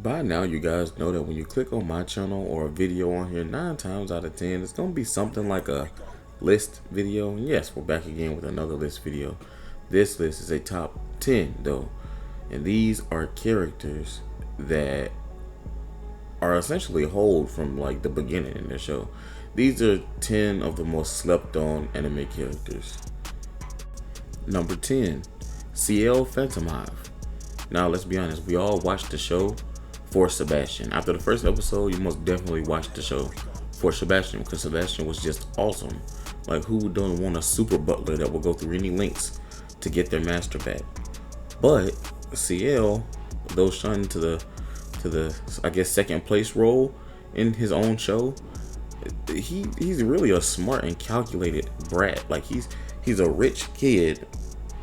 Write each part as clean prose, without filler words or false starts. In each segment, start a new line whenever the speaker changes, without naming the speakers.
By now, you guys know that when you click on my channel or a video on here, 9 times out of 10, it's going to be something like a list video. And yes, we're back again with another list video. This list is a top 10 though. And these are characters that are essentially hold from like the beginning in the show. These are 10 of the most slept on anime characters. Number 10, Ciel Phantomhive. Now, let's be honest, we all watched the show for Sebastian. After the first episode, you most definitely watched the show for Sebastian because Sebastian was just awesome. Like, who don't want a super butler that will go through any lengths to get their master back? But Ciel, though shunned to the I guess second place role in his own show, he's really a smart and calculated brat. Like he's a rich kid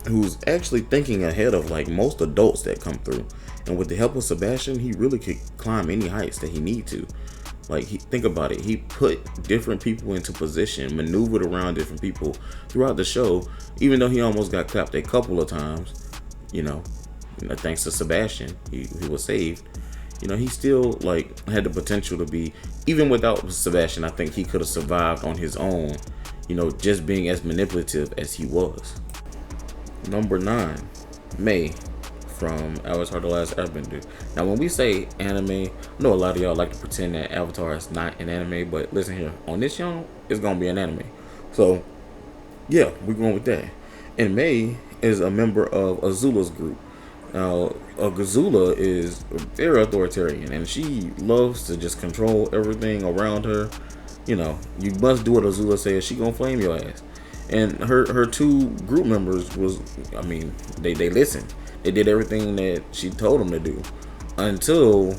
who's actually thinking ahead of like most adults that come through. And with the help of Sebastian, he really could climb any heights that he need to. Like, think about it. He put different people into position, maneuvered around different people throughout the show, even though he almost got clapped a couple of times. Thanks to Sebastian, he was saved. He still like had the potential to be, even without Sebastian, I think he could have survived on his own, just being as manipulative as he was. Number 9, Mei from Avatar The Last Airbender. Now, when we say anime, I know a lot of y'all like to pretend that Avatar is not an anime, but listen here, on this channel, it's going to be an anime. So, yeah, we're going with that. And Mei is a member of Azula's group. Now, Azula is very authoritarian, and she loves to just control everything around her. You must do what Azula says, she gonna flame your ass. And her two group members they listened. They did everything that she told them to do until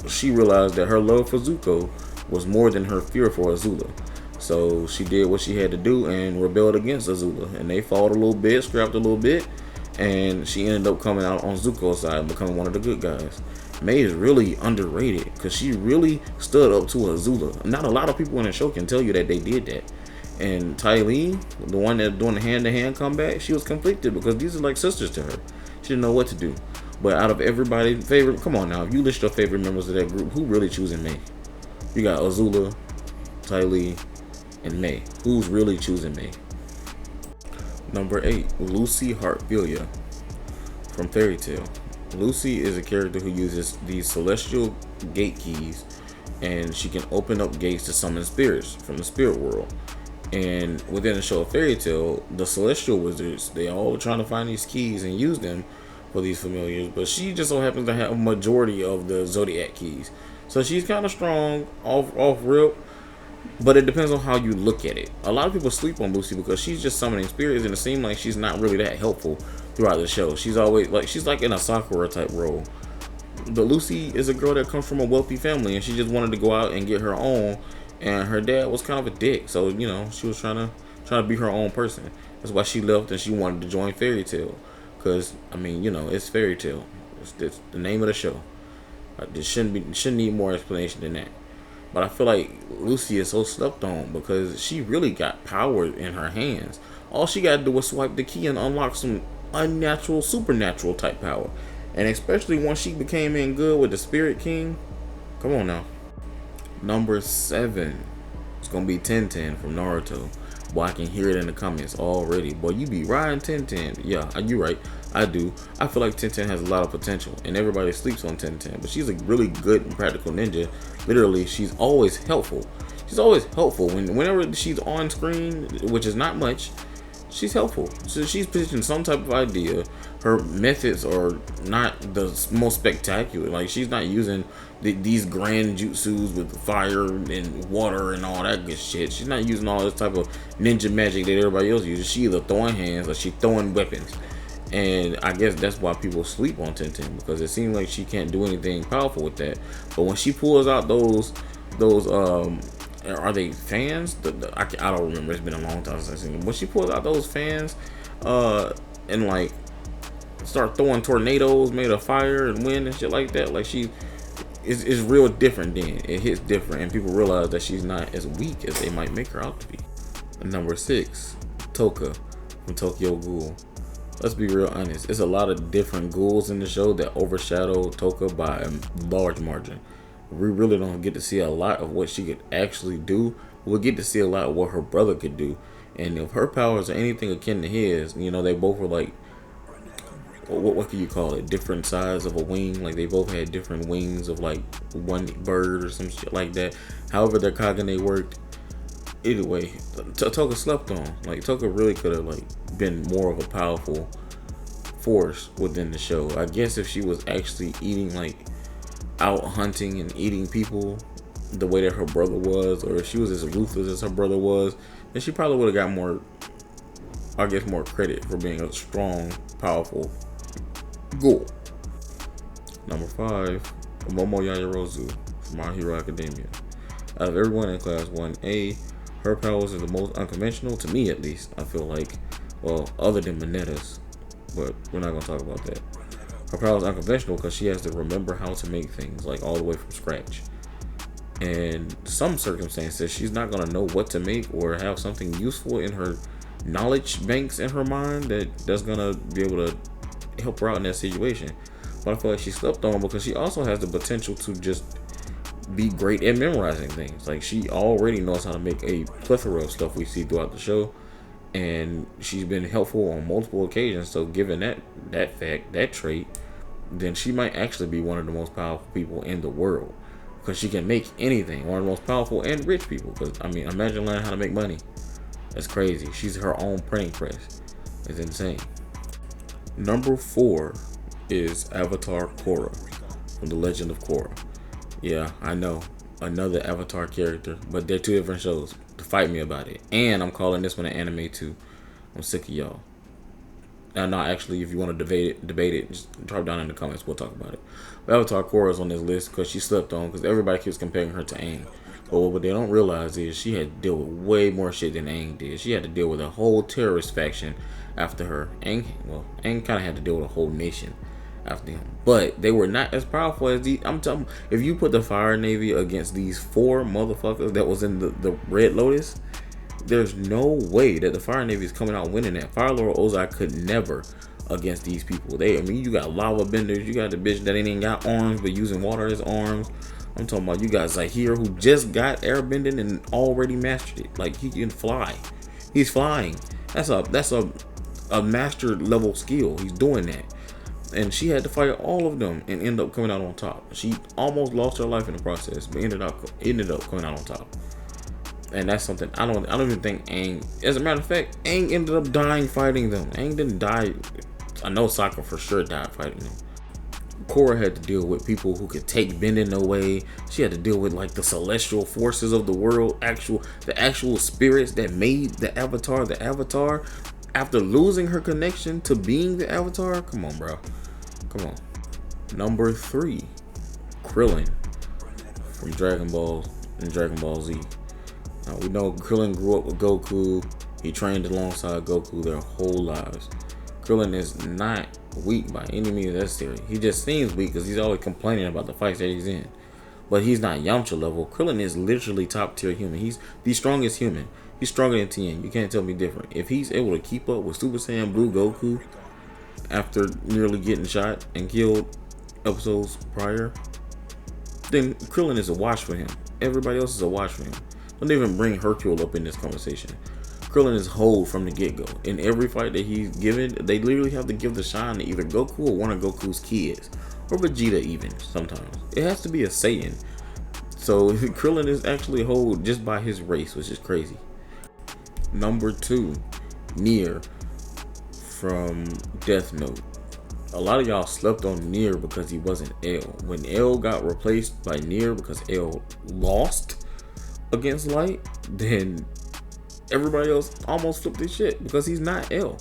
she realized that her love for Zuko was more than her fear for Azula. So she did what she had to do and rebelled against Azula. And they fought a little bit, scrapped a little bit, and she ended up coming out on Zuko's side and becoming one of the good guys. Mei is really underrated because she really stood up to Azula. Not a lot of people in the show can tell you that they did that. And Ty Lee, the one that's doing the hand-to-hand combat, she was conflicted because these are like sisters to her. She didn't know what to do. But out of everybody's favorite, come on now, if you list your favorite members of that group, who really choosing Mei? You got Azula, Ty Lee, and Mei. Who's really choosing Mei? Number 8, Lucy Heartfilia from Fairy Tail. Lucy is a character who uses these celestial gate keys, and she can open up gates to summon spirits from the spirit world. And within the show of Fairy Tail, the celestial wizards, they all trying to find these keys and use them for these familiars, but she just so happens to have a majority of the zodiac keys. So she's kind of strong off rip, but it depends on how you look at it. A lot of people sleep on Lucy because she's just summoning spirits, and it seems like she's not really that helpful throughout the show. She's like in a Sakura type role. But Lucy is a girl that comes from a wealthy family, and she just wanted to go out and get her own. And her dad was kind of a dick, so she was trying to be her own person. That's why she left and she wanted to join Fairy Tail, because it's Fairy Tail. It's the name of the show. It shouldn't need more explanation than that. But I feel like Lucy is so slept on because she really got power in her hands. All she got to do was swipe the key and unlock some unnatural, supernatural type power. And especially once she became in good with the Spirit King. Come on now. Number 7, it's gonna be Tenten from Naruto. Boy, I can hear it in the comments already. Boy, you be riding Tenten. Yeah, you right. I do. I feel like Tenten has a lot of potential, and everybody sleeps on Tenten. But she's a really good and practical ninja. Literally, she's always helpful. She's always helpful whenever she's on screen, which is not much. She's helpful. So she's pitching some type of idea. Her methods are not the most spectacular. Like, she's not using these grand jutsus with fire and water and all that good shit. She's not using all this type of ninja magic that everybody else uses. She either throwing hands or she throwing weapons. And I guess that's why people sleep on Tenten, because it seems like she can't do anything powerful with that. But when she pulls out those are they fans? I don't remember. It's been a long time since I've seen them. When she pulls out those fans, and like start throwing tornadoes made of fire and wind and shit like that, like it's real different. Then it hits different, and people realize that she's not as weak as they might make her out to be. And number 6, Toka from Tokyo Ghoul. let's be real honest. It's a lot of different ghouls in the show that overshadow Toka by a large margin. We really don't get to see a lot of what she could actually do. We'll get to see a lot of what her brother could do. And if her powers are anything akin to his, you know, they both were like, what can you call it? Different size of a wing. Like they both had different wings of like one bird or some shit like that. However their Kagane worked. Either way, Toka slept on. Like Toka really could have like been more of a powerful force within the show. I guess if she was actually eating like out hunting and eating people the way that her brother was, or if she was as ruthless as her brother was, then she probably would have got more, I guess, more credit for being a strong, powerful ghoul. Number 5, Momo Yaoyorozu from My Hero Academia. Out of everyone in Class 1A, her powers are the most unconventional, to me at least. I feel like, well, other than Minetta's, but we're not going to talk about that. Her power is unconventional because she has to remember how to make things, like all the way from scratch. And some circumstances, she's not going to know what to make or have something useful in her knowledge banks in her mind that's going to be able to help her out in that situation. But I feel like she slept on because she also has the potential to just be great at memorizing things. Like she already knows how to make a plethora of stuff we see throughout the show. And she's been helpful on multiple occasions. So given that fact, that trait, then she might actually be one of the most powerful people in the world, because she can make anything. One of the most powerful and rich people. Because I mean, imagine learning how to make money. That's crazy. She's her own printing press. It's insane. Number 4 is Avatar Korra from The Legend of Korra. Yeah, I know, another Avatar character, but they're 2 different shows. To fight me about it. And I'm calling this one an anime too. I'm sick of y'all. No, actually, if you want to debate it, just drop down in the comments. We'll talk about it. But Avatar Korra is on this list because she slept on, because everybody keeps comparing her to Aang. But what they don't realize is she had to deal with way more shit than Aang did. She had to deal with a whole terrorist faction after her. Aang kind of had to deal with a whole nation after him. But they were not as powerful as these. I'm telling you, if you put the Fire Navy against these 4 motherfuckers that was in the Red Lotus, there's no way that the Fire Navy is coming out winning that. Fire Lord Ozai could never against these people. You got lava benders, you got the bitch that ain't even got arms but using water as arms. I'm talking about you got Zahir, who just got airbending and already mastered it. Like he can fly. He's flying. That's a master level skill. He's doing that. And she had to fight all of them and end up coming out on top. She almost lost her life in the process, but ended up coming out on top. And that's something I don't even think Aang. As a matter of fact, Aang ended up dying fighting them. Aang didn't die. I know Sokka for sure died fighting them. Korra had to deal with people who could take bending away. She had to deal with like the celestial forces of the world, the actual spirits that made the Avatar. After losing her connection to being the Avatar, come on, bro. Come on. Number 3, Krillin from Dragon Ball and Dragon Ball Z. Now, we know Krillin grew up with Goku. He trained alongside Goku their whole lives. Krillin is not weak by any means necessary. He just seems weak because he's always complaining about the fights that he's in. But he's not Yamcha level. Krillin is literally top tier human. He's the strongest human. He's stronger than Tien. You can't tell me different. If he's able to keep up with Super Saiyan Blue Goku after nearly getting shot and killed episodes prior, then Krillin is a watch for him. Everybody else is a watch for him. Don't even bring Hercule up in this conversation. Krillin is whole from the get-go. In every fight that he's given, they literally have to give the shine to either Goku or one of Goku's kids. Or Vegeta even, sometimes. It has to be a Saiyan. So Krillin is actually whole just by his race, which is crazy. Number 2, Nier from Death Note. A lot of y'all slept on Nier because he wasn't L. When L got replaced by Nier because L lost against Light, then everybody else almost flipped his shit because he's not L.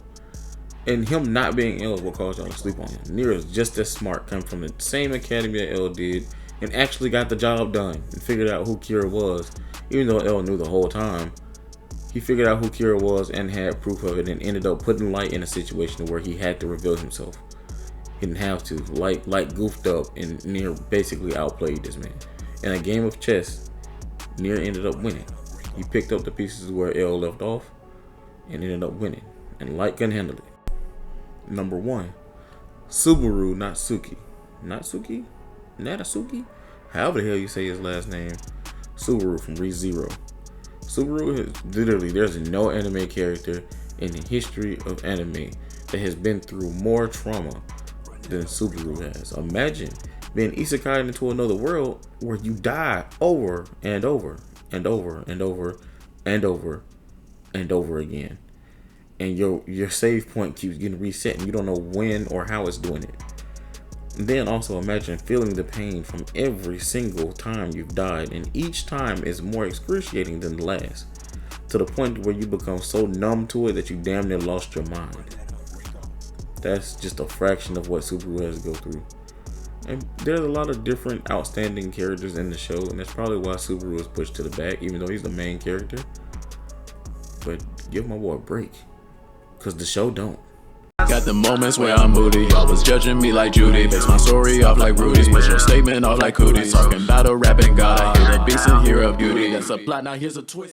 And him not being L is what caused y'all to sleep on him. Nier is just as smart, come from the same academy that L did, and actually got the job done and figured out who Kira was. Even though L knew the whole time, he figured out who Kira was and had proof of it, and ended up putting Light in a situation where he had to reveal himself. He didn't have to. Light goofed up, and Nier basically outplayed this man. In a game of chess, Nier ended up winning. He picked up the pieces where L left off and ended up winning. And Light couldn't handle it. Number 1, Subaru Natsuki. Natsuki? Natsuki? However the hell you say his last name. Subaru from ReZero. Subaru is literally, there's no anime character in the history of anime that has been through more trauma than Subaru has. Imagine being isekai into another world where you die over and over and over and over and over and over again, and your save point keeps getting reset and you don't know when or how it's doing it. And then also imagine feeling the pain from every single time you've died, and each time is more excruciating than the last, to the point where you become so numb to it that you damn near lost your mind. That's just a fraction of what Subaru has to go through. And there's a lot of different outstanding characters in the show, and that's probably why Subaru is pushed to the back, even though he's the main character. But give my boy a break, cause the show don't.
Got the moments where I'm moody. Y'all was judging me like Judy. Base my story off like Rudy's. Push your statement off like cooties. Talking about a rapping god. I hear the beats and hear a beauty. That's a plot, now here's a twist.